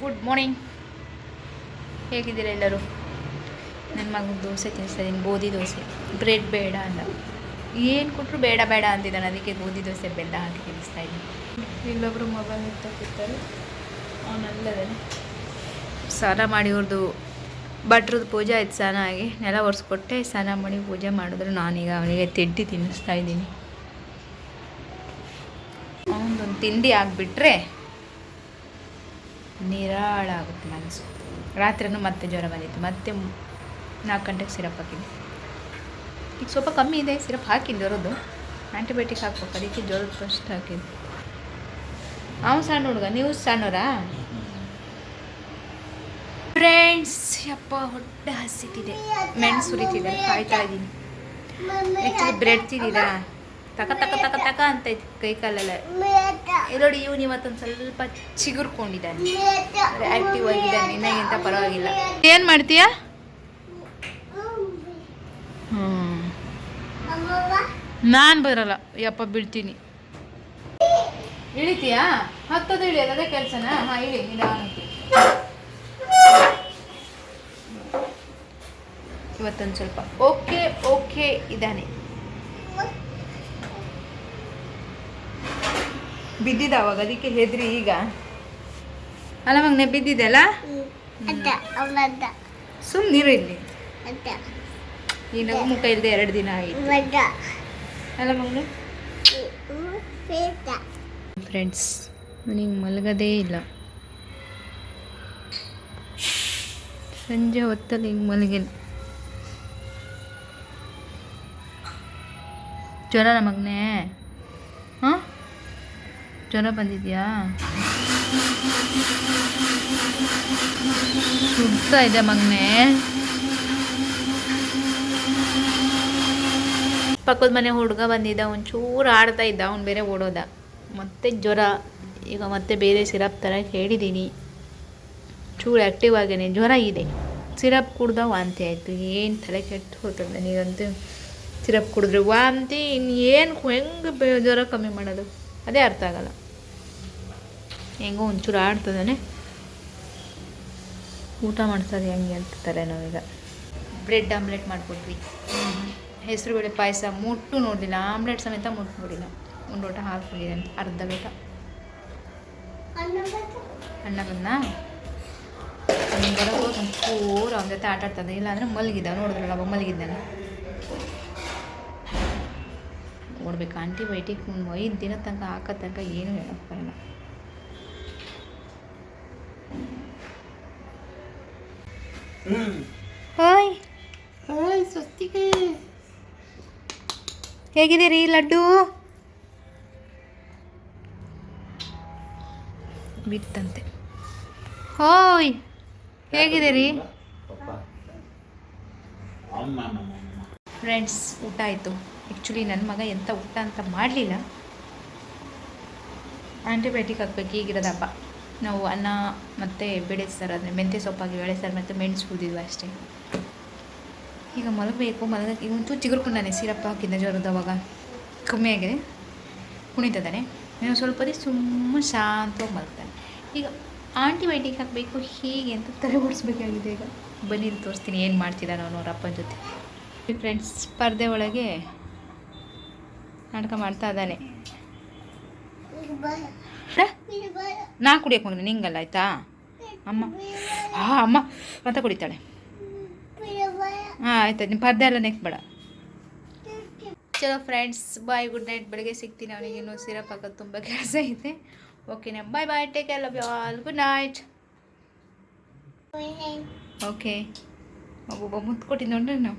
Good morning. ಹೇಗಿದ್ದೀರಾ ಎಲ್ಲರೂ? ನನ್ನ ಮಗನಿಗೆ ದೋಸೆ ತಿನ್ನಿಸ್ತಾ ಇದ್ದೀನಿ, ಗೋಧಿ ದೋಸೆ. ಬ್ರೆಡ್ ಬೇಡ ಅಂದ, ಏನು ಕೊಟ್ಟರು ಬೇಡ ಬೇಡ ಅಂತಿದ್ದಾನೆ. ಅದಕ್ಕೆ ಗೋಧಿ ದೋಸೆ ಬೆಲ್ಲ ಹಾಕಿ ತಿನ್ನಿಸ್ತಾ ಇದ್ದೀನಿ. ಇಲ್ಲೊಬ್ಬರು ಮೊಬೈಲ್ ಎತ್ತಕ್ಕಿರ್ತಾರೆ, ಅವನಲ್ಲದೇ ಸ್ನಾನ ಮಾಡಿ ಅವ್ರದ್ದು ಭಟ್ರದ್ದು ಪೂಜೆ ಆಯ್ತು. ಸ್ನಾನ ಆಗಿ ನೆಲ ಒರೆಸ್ಕೊಟ್ಟೆ, ಸ್ನಾನ ಮಾಡಿ ಪೂಜೆ ಮಾಡಿದ್ರು. ನಾನೀಗ ಅವನಿಗೆ ತಿಂಡಿ ತಿನ್ನಿಸ್ತಾ ಇದ್ದೀನಿ. ಅವನದೊಂದು ತಿಂಡಿ ಆಗಿಬಿಟ್ರೆ ನಿರಾಳ ಆಗುತ್ತೆ ಮನಸ್ಸು. ರಾತ್ರಿನೂ ಮತ್ತೆ ಜ್ವರ ಬಂದಿತ್ತು, ಮತ್ತೆ 4 ಗಂಟೆಗೆ ಸಿರಪ್ ಹಾಕಿದ್ದೆ. ಈಗ ಸ್ವಲ್ಪ ಕಮ್ಮಿ ಇದೆ, ಸಿರಪ್ ಹಾಕಿದ್ದು ಜ್ವರದ್ದು. ಆ್ಯಂಟಿಬಯೋಟಿಕ್ ಹಾಕ್ಬೇಕು, ಅದಕ್ಕೆ ಜ್ವರದ ಫಸ್ಟ್ ಹಾಕಿದ್ದು. ಅವನು ಸಣ್ಣ ಹುಡುಗ, ನೀವು ಸಣ್ಣವರಾ? ಫ್ರೆಂಡ್ಸ್, ಯಪ್ಪ ಹೊಟ್ಟೆ ಹಸಿತಿದೆ, ಮೆಣಸು ಸುರಿತಿದೆ, ಕಾಯ್ತಾ ಇದ್ದೀನಿ. ಆ್ಯಕ್ಚುಲಿ ಬ್ರೆಡ್ ತಿಂದಿರಾ? ತಕ ತಕ ತಕ ತಕ ಅಂತ ಇತ್ತು ಕೈ ಕಾಲೆಲ್ಲ. ನೋಡಿ, ಇವನು ಇವತ್ತೊಂದು ಸ್ವಲ್ಪ ಚಿಗುರ್ಕೊಂಡಿದ್ದಾನೆ, ಆ್ಯಕ್ಟಿವ್ ಆಗಿದ್ದಾನೆ, ನಿನಗಿಂತ ಪರವಾಗಿಲ್ಲ. ಏನು ಮಾಡ್ತೀಯಾ? ನಾನು ಬರಲ್ಲ, ಯಪ್ಪ ಬೀಳ್ತೀನಿ. ಇಳಿತೀಯಾ? ಹತ್ತದು ಇಳಿಯೋದು ಅದೇ ಕೆಲಸನಾ? ಹಾಂ, ಇಳಿ ನಿಧಾನಕ್ಕೆ. ಇವತ್ತೊಂದು ಸ್ವಲ್ಪ ಓಕೆ ಓಕೆ ಇದ್ದಾನೆ. ಬಿದ್ದಿದ್ದ ಅವಾಗ, ಅದಕ್ಕೆ ಹೆದ್ರಿ. ಈಗ ಅಲ್ಲ ಮಗನೆ, ಬಿದ್ದಿದೆ ಅಲ್ಲ? ಸುಮ್ಮನಿರು ಇಲ್ಲಿ. ಈ ನಗು ಮುಖ ಇಲ್ಲದೆ 2 ದಿನ ಆಯಿತು ಅಲ್ಲ ಮಗನೆ? ಫ್ರೆಂಡ್ಸ್, ನನಗೆ ಮಲಗದೇ ಇಲ್ಲ. ಸಂಜೆ ಹೊತ್ತಲ್ಲಿ ಹಿಂಗೆ ಮಲಗಿಲ್ಲ. ಜ್ವರ ಮಗನೇ? ಹಾಂ, ಜ್ವರ ಬಂದಿದೆಯಾ? ಸುಡ್ತಾ ಇದೆ ಮಗನೇ. ಪಕ್ಕದ ಮನೆ ಹುಡುಗ ಬಂದಿದ್ದ, ಒಂಚೂರು ಆಡ್ತಾ ಇದ್ದ, ಅವ್ನು ಬೇರೆ ಓಡೋದ. ಮತ್ತೆ ಜ್ವರ. ಈಗ ಮತ್ತೆ ಬೇರೆ ಸಿರಪ್ ಥರ ಹೇಳಿದ್ದೀನಿ. ಚೂರು ಆ್ಯಕ್ಟಿವ್ ಆಗೇನೆ, ಜ್ವರ ಇದೆ. ಸಿರಪ್ ಕುಡ್ದ ವಾಂತಿ ಆಯಿತು. ಏನು ತಲೆ ಕೆಟ್ಟು ಹೋಗ್ತದೆ ನನಗಂತೂ. ಸಿರಪ್ ಕುಡಿದ್ರೆ ವಾಂತಿ, ಇನ್ನೇನು ಹೆಂಗೆ ಜ್ವರ ಕಮ್ಮಿ ಮಾಡೋದು ಅದೇ ಅರ್ಥ ಆಗಲ್ಲ. ಹೆಂಗೋ ಒಂಚೂರು ಆಡ್ತದಾನೆ, ಊಟ ಮಾಡ್ತಾರೆ ಹೆಂಗೆ ಅಂತ ತಲೆನೋವೀಗ. Bread omelette ಮಾಡಿಕೊಟ್ವಿ. ಹೆಸರುಬೇಳೆ ಪಾಯಸ ಮುಟ್ಟು ನೋಡಲಿಲ್ಲ, ಆಮ್ಲೆಟ್ ಸಮೇತ ಮುಟ್ಟು ನೋಡಿಲ್ಲ. 1 ಲೋಟ ಹಾಲು ಕುಡಿದಾನೆ, ಅರ್ಧ ಲೋಟ. ಅಣ್ಣ ಬಂದ, ಬರೋದು ಒಂಚೂರು ಅವನ ಜೊತೆ ಆಟ ಆಡ್ತದೆ. ಇಲ್ಲಾಂದರೆ ಮಲಗಿದ್ದ, ನೋಡಿದ್ರಲ್ಲ ಅವಾಗ ಮಲಗಿದ್ದಾನೆ. ನೋಡ್ಬೇಕು, ಆಂಟಿಬಯೋಟಿಕ್ 5 ದಿನ ತನಕ ಹಾಕೋ ತನಕ ಏನು ಹೇಳೋಕ್ಕೆ ಬರಲ್ಲ. ಹಾಯ್ ಹಾಯ್ ಸ್ವಸ್ತಿಕೆ, ಹೇಗಿದ್ದೀರಿ ಲಡ್ಡು? ಬಿತ್ತಂತೆ. ಹಾಯ್, ಹೇಗಿದ್ದೀರಿ ಫ್ರೆಂಡ್ಸ್? ಊಟ ಆಯಿತು. ಆ್ಯಕ್ಚುಲಿ ನನ್ನ ಮಗ ಎಂಥ ಊಟ ಅಂತ ಮಾಡಲಿಲ್ಲ. ಆ್ಯಂಟಿಬಯೋಟಿಕ್ ಹಾಕ್ಬೇಕು, ಈಗಿರೋದು ಹಬ್ಬ. ನಾವು ಅನ್ನ ಮತ್ತು ಬೇಳೆ ಸಾರು, ಅಂದರೆ ಮೆಂತ್ಯ ಸೊಪ್ಪಾಗಿ ಬೇಳೆ ಸಾರು ಮತ್ತು ಮೆಣಸು ಹುರಿದಿದ್ವು ಅಷ್ಟೇ. ಈಗ ಮಲಗಬೇಕು. ಈಗ ಒಂಚೂ ಚಿಗುರ್ಕೊಂಡಾನೆ, ಸಿರಪ್ ಹಾಕಿದ್ದ ಜ್ವರದ. ಅವಾಗ ಕಮ್ಮಿ ಆಗಿದೆ, ಕುಣಿತದಾನೆ. ಇನ್ನೊಂದು ಸ್ವಲ್ಪ ದಿವಸ ಸುಮ್ಮನೆ ಶಾಂತವಾಗಿ ಮಲಗ್ತಾನೆ. ಈಗ ಆಂಟಿಬಯೋಟಿಕ್ ಹಾಕಬೇಕು ಹೀಗೆ ಅಂತ ತಲೆ ಓಡಿಸ್ಬೇಕಾಗಿದೆ. ಈಗ ಬನ್ನಿ ತೋರಿಸ್ತೀನಿ ಏನು ಮಾಡ್ತಿದ್ದಾನೆ ಅವನು ಅವ್ರ ಅಪ್ಪನ ಜೊತೆ. ಫ್ರೆಂಡ್ಸ್, ಪರದೆ ಒಳಗೆ ನಾಟಕ ಮಾಡ್ತಾ ಇದ್ದಾನೆ. ನಾ ಕುಡಿಯೋಕೆ ಮಗನೆ, ನಿಂಗಲ್ಲ ಆಯಿತಾ? ಅಮ್ಮ ಅಮ್ಮ ಮತ್ತೆ ಕುಡಿತಾಳೆ. ಹಾಂ ಆಯ್ತು, ನಿಮ್ಮ ಪರ್ದೆ ಎಲ್ಲ ನೆಕ್ ಬೇಡ. ಚಲೋ ಫ್ರೆಂಡ್ಸ್, ಬಾಯ್, ಗುಡ್ ನೈಟ್. ಬೆಳಗ್ಗೆ ಸಿಗ್ತೀನಿ. ಅವನಿಗೆ ಇನ್ನೂ ಸಿರಪ್ ಹಾಕೋದು ತುಂಬ ಕೆಲಸ ಇದೆ. ಓಕೆನಾ? Bye bye, take care, love you all, good night. Okay, ಒಬ್ಬೊಬ್ಬ ಮುತ್ತು ಕೊಟ್ಟಿದ್ದು ನೋಡ್ರಿ ನಾವು.